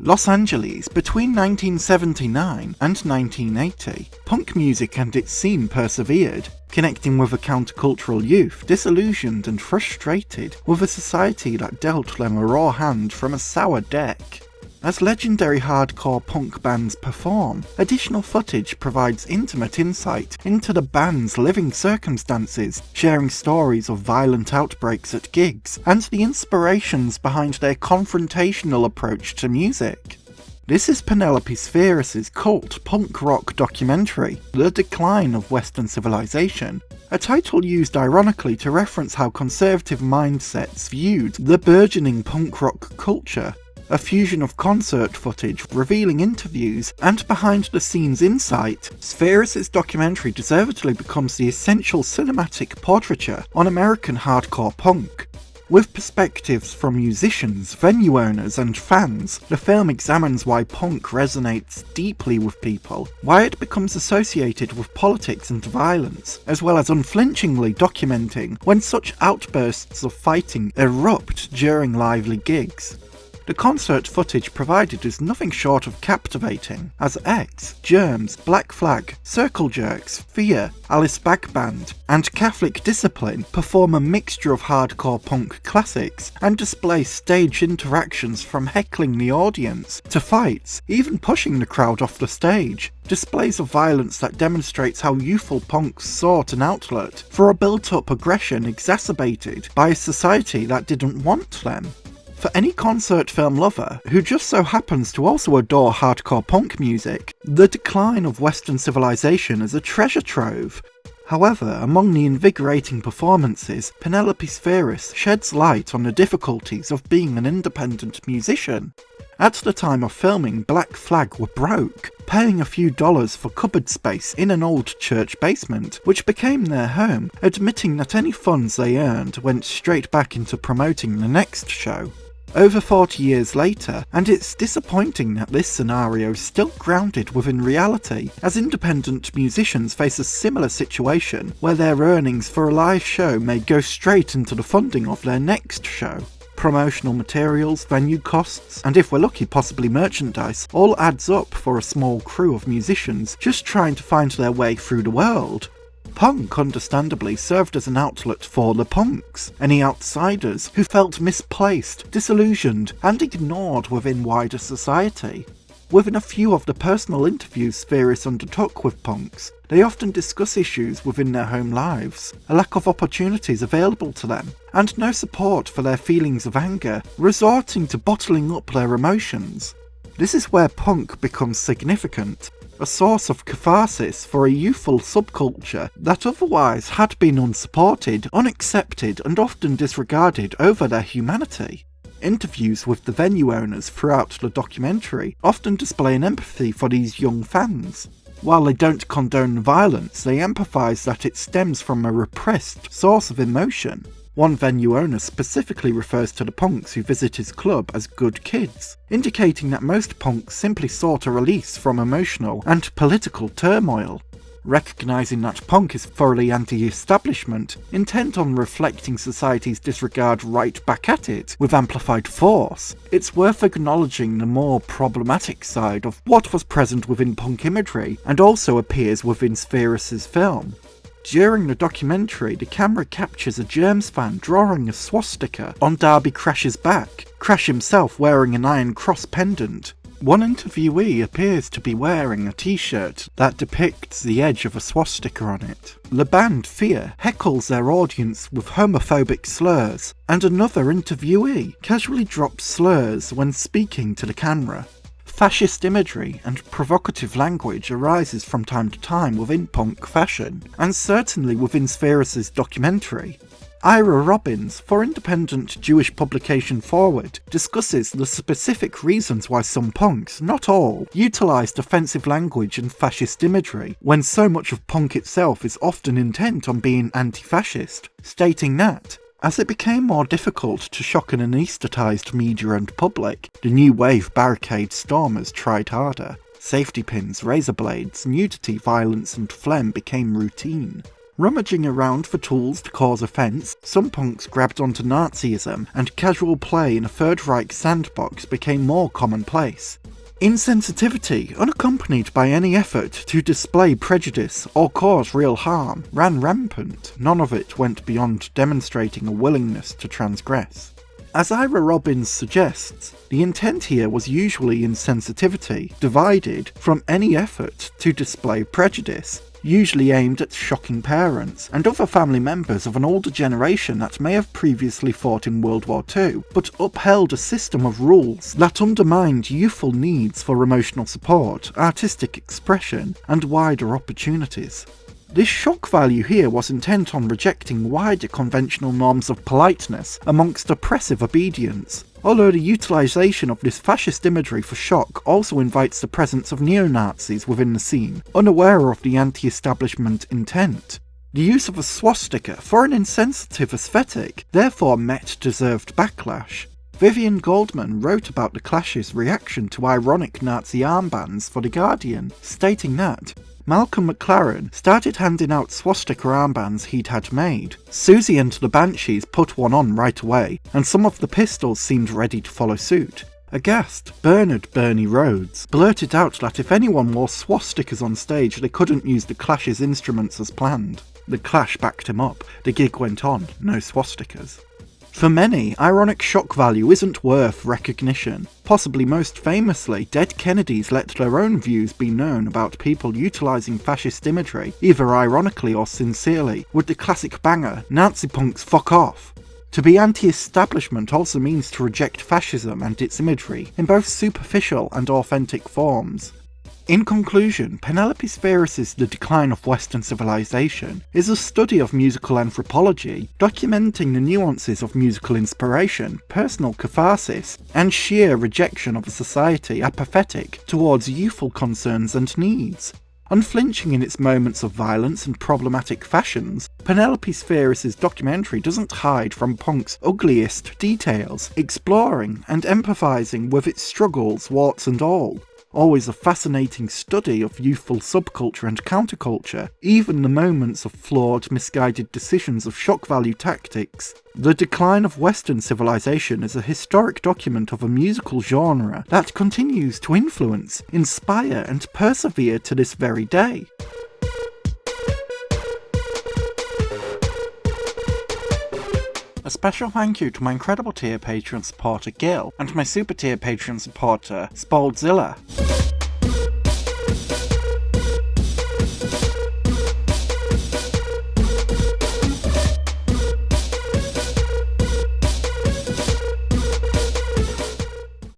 Los Angeles, between 1979 and 1980, punk music and its scene persevered, connecting with a countercultural youth disillusioned and frustrated with a society that dealt them a raw hand from a sour deck. As legendary hardcore punk bands perform, additional footage provides intimate insight into the band's living circumstances, sharing stories of violent outbreaks at gigs, and the inspirations behind their confrontational approach to music. This is Penelope Spheeris' cult punk rock documentary, The Decline of Western Civilization, a title used ironically to reference how conservative mindsets viewed the burgeoning punk rock culture. A fusion of concert footage, revealing interviews, and behind-the-scenes insight, Spheeris' documentary deservedly becomes the essential cinematic portraiture on American hardcore punk. With perspectives from musicians, venue owners, and fans, the film examines why punk resonates deeply with people, why it becomes associated with politics and violence, as well as unflinchingly documenting when such outbursts of fighting erupt during lively gigs. The concert footage provided is nothing short of captivating, as X, Germs, Black Flag, Circle Jerks, Fear, Alice Bag Band, and Catholic Discipline perform a mixture of hardcore punk classics and display stage interactions from heckling the audience to fights, even pushing the crowd off the stage. Displays of violence that demonstrates how youthful punks sought an outlet for a built-up aggression exacerbated by a society that didn't want them. For any concert film lover who just so happens to also adore hardcore punk music, The Decline of Western Civilization is a treasure trove. However, among the invigorating performances, Penelope Spheeris sheds light on the difficulties of being an independent musician. At the time of filming, Black Flag were broke, paying a few dollars for cupboard space in an old church basement, which became their home, admitting that any funds they earned went straight back into promoting the next show. Over 40 years later, and it's disappointing that this scenario is still grounded within reality, as independent musicians face a similar situation where their earnings for a live show may go straight into the funding of their next show. Promotional materials, venue costs, and if we're lucky possibly merchandise, all adds up for a small crew of musicians just trying to find their way through the world. Punk understandably served as an outlet for the punks, any outsiders who felt misplaced, disillusioned, and ignored within wider society. Within a few of the personal interviews Spheeris undertook with punks, they often discuss issues within their home lives, a lack of opportunities available to them, and no support for their feelings of anger, resorting to bottling up their emotions. This is where punk becomes significant, a source of catharsis for a youthful subculture that otherwise had been unsupported, unaccepted, and often disregarded over their humanity. Interviews with the venue owners throughout the documentary often display an empathy for these young fans. While they don't condone violence, they empathise that it stems from a repressed source of emotion. One venue owner specifically refers to the punks who visit his club as good kids, indicating that most punks simply sought a release from emotional and political turmoil. Recognising that punk is thoroughly anti-establishment, intent on reflecting society's disregard right back at it with amplified force, it's worth acknowledging the more problematic side of what was present within punk imagery and also appears within Spheeris' film. During the documentary, the camera captures a Germs fan drawing a swastika on Darby Crash's back, Crash himself wearing an Iron Cross pendant. One interviewee appears to be wearing a t-shirt that depicts the edge of a swastika on it. The band Fear heckles their audience with homophobic slurs, and another interviewee casually drops slurs when speaking to the camera. Fascist imagery and provocative language arises from time to time within punk fashion, and certainly within Spheeris' documentary. Ira Robbins, for independent Jewish publication Forward, discusses the specific reasons why some punks, not all, utilised offensive language and fascist imagery, when so much of punk itself is often intent on being anti-fascist, stating that, as it became more difficult to shock an anaesthetised media and public, the new wave barricade stormers tried harder. Safety pins, razor blades, nudity, violence and phlegm became routine. Rummaging around for tools to cause offence, some punks grabbed onto Nazism, and casual play in a Third Reich sandbox became more commonplace. Insensitivity, unaccompanied by any effort to display prejudice or cause real harm, ran rampant. None of it went beyond demonstrating a willingness to transgress. As Ira Robbins suggests, the intent here was usually insensitivity, divided from any effort to display prejudice, usually aimed at shocking parents and other family members of an older generation that may have previously fought in World War II, but upheld a system of rules that undermined youthful needs for emotional support, artistic expression, and wider opportunities. This shock value here was intent on rejecting wider conventional norms of politeness amongst oppressive obedience, although the utilisation of this fascist imagery for shock also invites the presence of neo-Nazis within the scene, unaware of the anti-establishment intent. The use of a swastika for an insensitive aesthetic therefore met deserved backlash. Vivian Goldman wrote about the Clash's reaction to ironic Nazi armbands for The Guardian, stating that Malcolm McLaren started handing out swastika armbands he'd had made. Susie and the Banshees put one on right away, and some of the Pistols seemed ready to follow suit. Aghast, Bernard "Bernie" Rhodes blurted out that if anyone wore swastikas on stage, they couldn't use the Clash's instruments as planned. The Clash backed him up. The gig went on, no swastikas. For many, ironic shock value isn't worth recognition. Possibly most famously, Dead Kennedys let their own views be known about people utilising fascist imagery, either ironically or sincerely, with the classic banger, "Nazi punks fuck off." To be anti-establishment also means to reject fascism and its imagery, in both superficial and authentic forms. In conclusion, Penelope Spheeris' The Decline of Western Civilization is a study of musical anthropology, documenting the nuances of musical inspiration, personal catharsis, and sheer rejection of a society apathetic towards youthful concerns and needs. Unflinching in its moments of violence and problematic fashions, Penelope Spheeris' documentary doesn't hide from punk's ugliest details, exploring and empathising with its struggles, warts and all. Always a fascinating study of youthful subculture and counterculture, even the moments of flawed, misguided decisions of shock value tactics. The Decline of Western Civilization is a historic document of a musical genre that continues to influence, inspire and persevere to this very day. A special thank you to my incredible tier Patreon supporter Gil, and my super tier Patreon supporter Spoldzilla.